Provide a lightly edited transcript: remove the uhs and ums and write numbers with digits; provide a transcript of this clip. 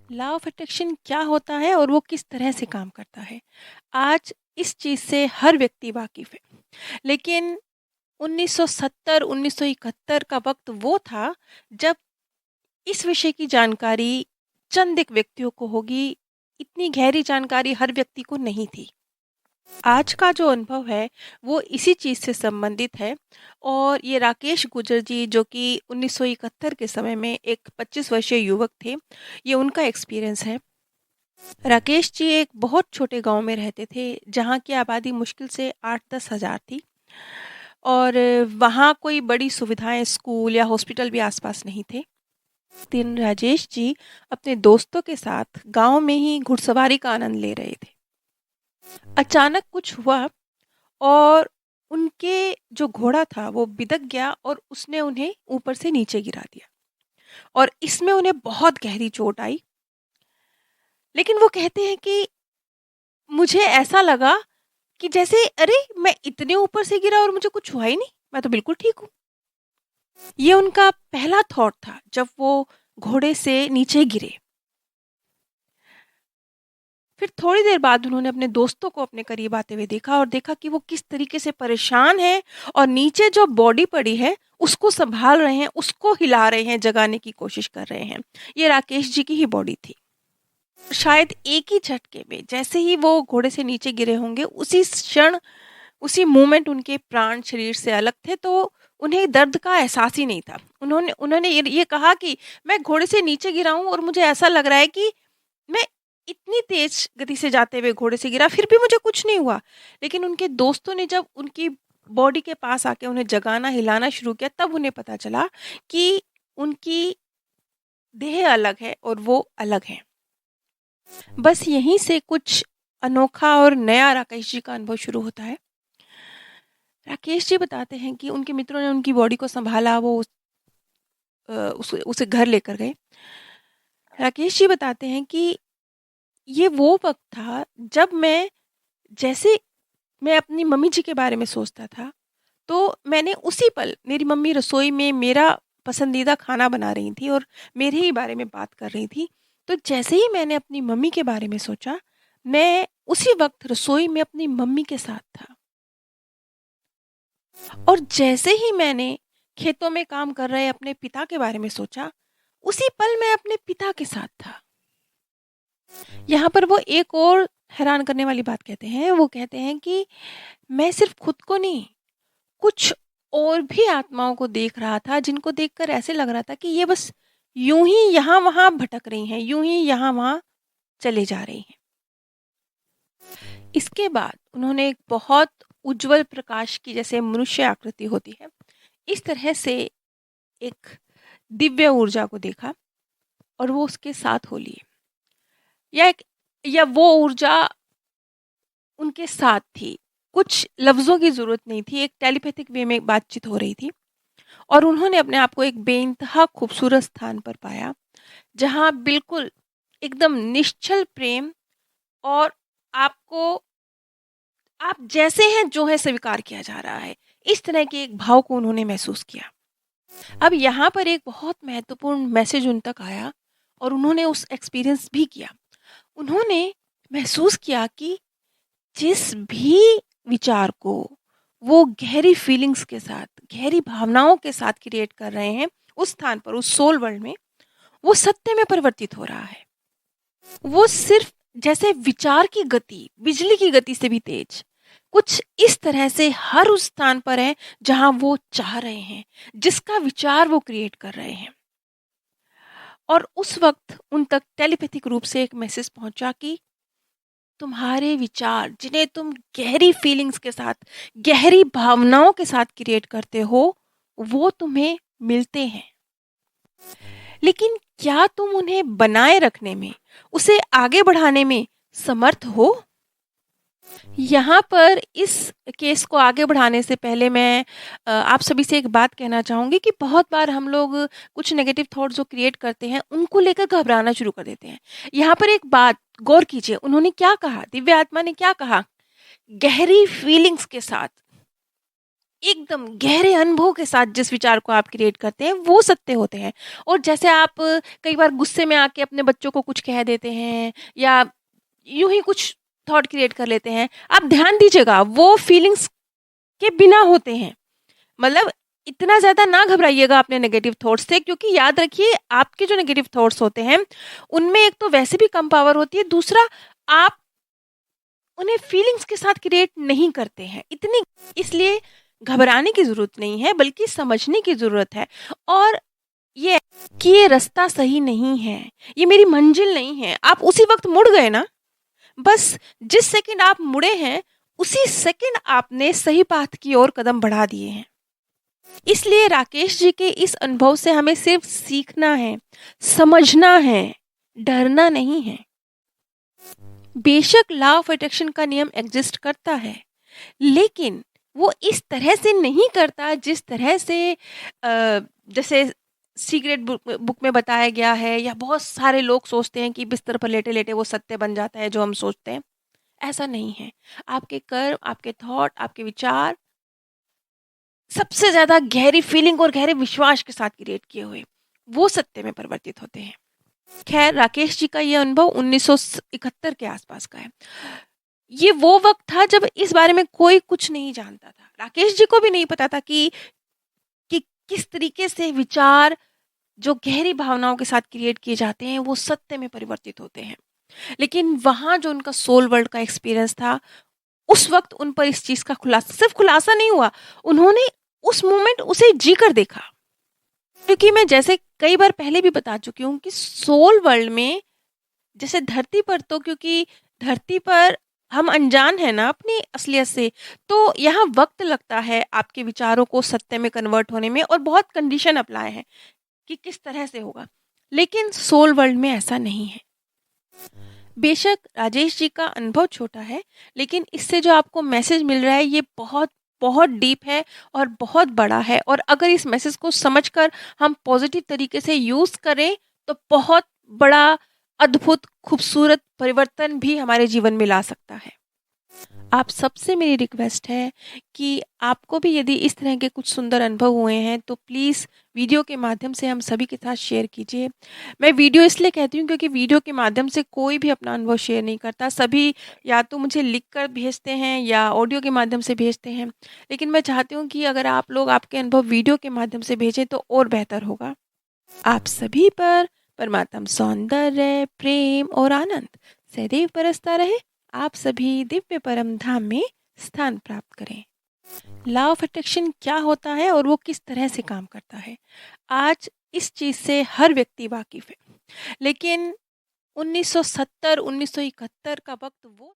Law of attraction क्या होता है और वो किस तरह से काम करता है? आज इस चीज़ से हर व्यक्ति वाकिफ़ है। लेकिन 1970-1971 का वक़्त वो था जब इस विषय की जानकारी चंद एक व्यक्तियों को होगी, इतनी गहरी जानकारी हर व्यक्ति को नहीं थी। आज का जो अनुभव है वो इसी चीज़ से संबंधित है और ये राकेश गुर्जर जी जो कि 1971 के समय में एक 25 वर्षीय युवक थे, ये उनका एक्सपीरियंस है। राकेश जी एक बहुत छोटे गांव में रहते थे जहां की आबादी मुश्किल से 8-10 हज़ार थी और वहां कोई बड़ी सुविधाएं स्कूल या हॉस्पिटल भी आसपास नहीं थे। दिन राजेश जी अपने दोस्तों के साथ गांव में ही घुड़सवारी का आनंद ले रहे थे। अचानक कुछ हुआ और उनके जो घोड़ा था वो बिदक गया और उसने उन्हें ऊपर से नीचे गिरा दिया और इसमें उन्हें बहुत गहरी चोट आई। लेकिन वो कहते हैं कि मुझे ऐसा लगा कि जैसे अरे मैं इतने ऊपर से गिरा और मुझे कुछ हुआ ही नहीं, मैं तो बिल्कुल ठीक हूँ। ये उनका पहला थॉट था जब वो घोड़े से नीचे गिरे। फिर थोड़ी देर बाद उन्होंने अपने दोस्तों को अपने करीब आते हुए देखा और देखा कि वो किस तरीके से परेशान हैं और नीचे जो बॉडी पड़ी है उसको संभाल रहे हैं, उसको हिला रहे हैं, जगाने की कोशिश कर रहे हैं। ये राकेश जी की ही बॉडी थी। शायद एक ही झटके में जैसे ही वो घोड़े से नीचे गिरे होंगे उसी क्षण, उसी मोमेंट उनके प्राण शरीर से अलग थे, तो उन्हें दर्द का एहसास ही नहीं था। उन्होंने उन्होंने ये कहा कि मैं घोड़े से नीचे गिरा हूँ और मुझे ऐसा लग रहा है कि मैं इतनी तेज गति से जाते हुए घोड़े से गिरा फिर भी मुझे कुछ नहीं हुआ। लेकिन उनके दोस्तों ने जब उनकी बॉडी के पास आके उन्हें जगाना हिलाना शुरू किया तब उन्हें पता चला कि उनकी देह अलग है और वो अलग है। बस यहीं से कुछ अनोखा और नया राकेश जी का अनुभव शुरू होता है। राकेश जी बताते हैं कि उनके मित्रों ने उनकी बॉडी को संभाला, वो उसे घर लेकर गए। राकेश जी बताते हैं कि ये वो वक़्त था जब जैसे मैं अपनी मम्मी जी के बारे में सोचता था, तो मैंने उसी पल मेरी मम्मी रसोई में मेरा पसंदीदा खाना बना रही थी और मेरे ही बारे में बात कर रही थी। तो जैसे ही मैंने अपनी मम्मी के बारे में सोचा, मैं उसी वक़्त रसोई में अपनी मम्मी के साथ था। और जैसे ही मैंने खेतों में काम कर रहे अपने पिता के बारे में सोचा, उसी पल मैं अपने पिता के साथ था। यहाँ पर वो एक और हैरान करने वाली बात कहते हैं, वो कहते हैं कि मैं सिर्फ़ खुद को नहीं, कुछ और भी आत्माओं को देख रहा था, जिनको देखकर ऐसे लग रहा था कि ये बस यूँ ही यहाँ-वहाँ भटक रही हैं, यूँ ही यहाँ-वहाँ चले जा रही हैं। इसके बाद उन्होंने एक बहुत उज्ज्वल प्रकाश की जैसे मनुष्य आकृति होती है, इस तरह से एक दिव्य ऊर्जा को देखा और वो उसके साथ हो लिए। या एक या वो ऊर्जा उनके साथ थी। कुछ लफ्ज़ों की ज़रूरत नहीं थी, एक टेलीपैथिक वे में बातचीत हो रही थी और उन्होंने अपने आप को एक बेइंतहा खूबसूरत स्थान पर पाया, जहाँ बिल्कुल एकदम निश्चल प्रेम और आपको आप जैसे हैं, जो है स्वीकार किया जा रहा है। इस तरह के एक भाव को उन्होंने महसूस किया। अब यहाँ पर एक बहुत महत्वपूर्ण मैसेज उन तक आया और उन्होंने उस एक्सपीरियंस भी किया। उन्होंने महसूस किया कि जिस भी विचार को वो गहरी फीलिंग्स के साथ, गहरी भावनाओं के साथ क्रिएट कर रहे हैं, उस स्थान पर, उस सोल वर्ल्ड में, वो सत्य में परिवर्तित हो रहा है। वो सिर्फ जैसे विचार की गति, बिजली की गति से भी तेज, कुछ इस तरह से हर उस स्थान पर है जहां वो चाह रहे हैं, जिसका विचार वो क्रिएट कर रहे हैं। और उस वक्त उन तक टेलीपैथिक रूप से एक मैसेज पहुंचा कि तुम्हारे विचार जिन्हें तुम गहरी फीलिंग्स के साथ, गहरी भावनाओं के साथ क्रिएट करते हो, वो तुम्हें मिलते हैं। लेकिन क्या तुम उन्हें बनाए रखने में, उसे आगे बढ़ाने में समर्थ हो? यहाँ पर इस केस को आगे बढ़ाने से पहले मैं आप सभी से एक बात कहना चाहूँगी कि बहुत बार हम लोग कुछ नेगेटिव थॉट्स जो क्रिएट करते हैं, उनको लेकर घबराना शुरू कर देते हैं। यहाँ पर एक बात गौर कीजिए, उन्होंने क्या कहा, दिव्य आत्मा ने क्या कहा? गहरी फीलिंग्स के साथ एकदम गहरे अनुभव के साथ जिस विचार को आप क्रिएट करते हैं वो सत्य होते हैं। और जैसे आप कई बार गुस्से में आके अपने बच्चों को कुछ कह देते हैं या यूं ही कुछ थॉट क्रिएट कर लेते हैं, आप ध्यान दीजिएगा वो फीलिंग्स के बिना होते हैं। मतलब इतना ज़्यादा ना घबराइएगा अपने नेगेटिव थॉट्स से, क्योंकि याद रखिए आपके जो नेगेटिव थॉट्स होते हैं उनमें एक तो वैसे भी कम पावर होती है, दूसरा आप उन्हें फीलिंग्स के साथ क्रिएट नहीं करते हैं इतनी। इसलिए घबराने की ज़रूरत नहीं है, बल्कि समझने की ज़रूरत है। और ये कि ये रास्ता सही नहीं है, ये मेरी मंजिल नहीं है, आप उसी वक्त मुड़ गए ना। बस जिस सेकंड आप मुड़े हैं उसी सेकंड आपने सही पाथ की ओर कदम बढ़ा दिए हैं। इसलिए राकेश जी के इस अनुभव से हमें सिर्फ सीखना है, समझना है, डरना नहीं है। बेशक लॉ ऑफ अट्रैक्शन का नियम एग्जिस्ट करता है, लेकिन वो इस तरह से नहीं करता जिस तरह से जैसे सीक्रेट बुक में बताया गया है, या बहुत सारे लोग सोचते हैं कि बिस्तर पर लेटे लेटे वो सत्य बन जाता है जो हम सोचते हैं। ऐसा नहीं है। आपके कर्म, आपके थॉट, आपके विचार सबसे ज़्यादा गहरी फीलिंग और गहरे विश्वास के साथ क्रिएट किए हुए वो सत्य में परिवर्तित होते हैं। खैर, राकेश जी का ये अनुभव 1971 के आसपास का है। ये वो वक्त था जब इस बारे में कोई कुछ नहीं जानता था। राकेश जी को भी नहीं पता था कि किस तरीके से विचार जो गहरी भावनाओं के साथ क्रिएट किए जाते हैं वो सत्य में परिवर्तित होते हैं। लेकिन वहाँ जो उनका सोल वर्ल्ड का एक्सपीरियंस था, उस वक्त उन पर इस चीज़ का खुलासा, सिर्फ खुलासा नहीं हुआ, उन्होंने उस मोमेंट उसे जी कर देखा। क्योंकि मैं जैसे कई बार पहले भी बता चुकी हूँ कि सोल वर्ल्ड में, जैसे धरती पर, तो क्योंकि धरती पर हम अनजान है ना अपनी असलियत से, तो यहाँ वक्त लगता है आपके विचारों को सत्य में कन्वर्ट होने में, और बहुत कंडीशन अप्लाई है कि किस तरह से होगा। लेकिन सोल वर्ल्ड में ऐसा नहीं है। बेशक राजेश जी का अनुभव छोटा है, लेकिन इससे जो आपको मैसेज मिल रहा है ये बहुत बहुत डीप है और बहुत बड़ा है। और अगर इस मैसेज को समझकर हम पॉजिटिव तरीके से यूज़ करें तो बहुत बड़ा, अद्भुत, खूबसूरत परिवर्तन भी हमारे जीवन में ला सकता है। आप सबसे मेरी रिक्वेस्ट है कि आपको भी यदि इस तरह के कुछ सुंदर अनुभव हुए हैं तो प्लीज़ वीडियो के माध्यम से हम सभी के साथ शेयर कीजिए। मैं वीडियो इसलिए कहती हूँ क्योंकि वीडियो के माध्यम से कोई भी अपना अनुभव शेयर नहीं करता। सभी या तो मुझे लिख कर भेजते हैं या ऑडियो के माध्यम से भेजते हैं। लेकिन मैं चाहती हूँ कि अगर आप लोग आपके अनुभव वीडियो के माध्यम से भेजें तो और बेहतर होगा। आप सभी पर परमात्म सौंदर्य, प्रेम और आनंद सदैव बरसता रहे। आप सभी दिव्य परम धाम में स्थान प्राप्त करें। लॉ ऑफ अट्रैक्शन क्या होता है और वो किस तरह से काम करता है, आज इस चीज़ से हर व्यक्ति वाकिफ है। लेकिन 1970 1971 का वक्त वो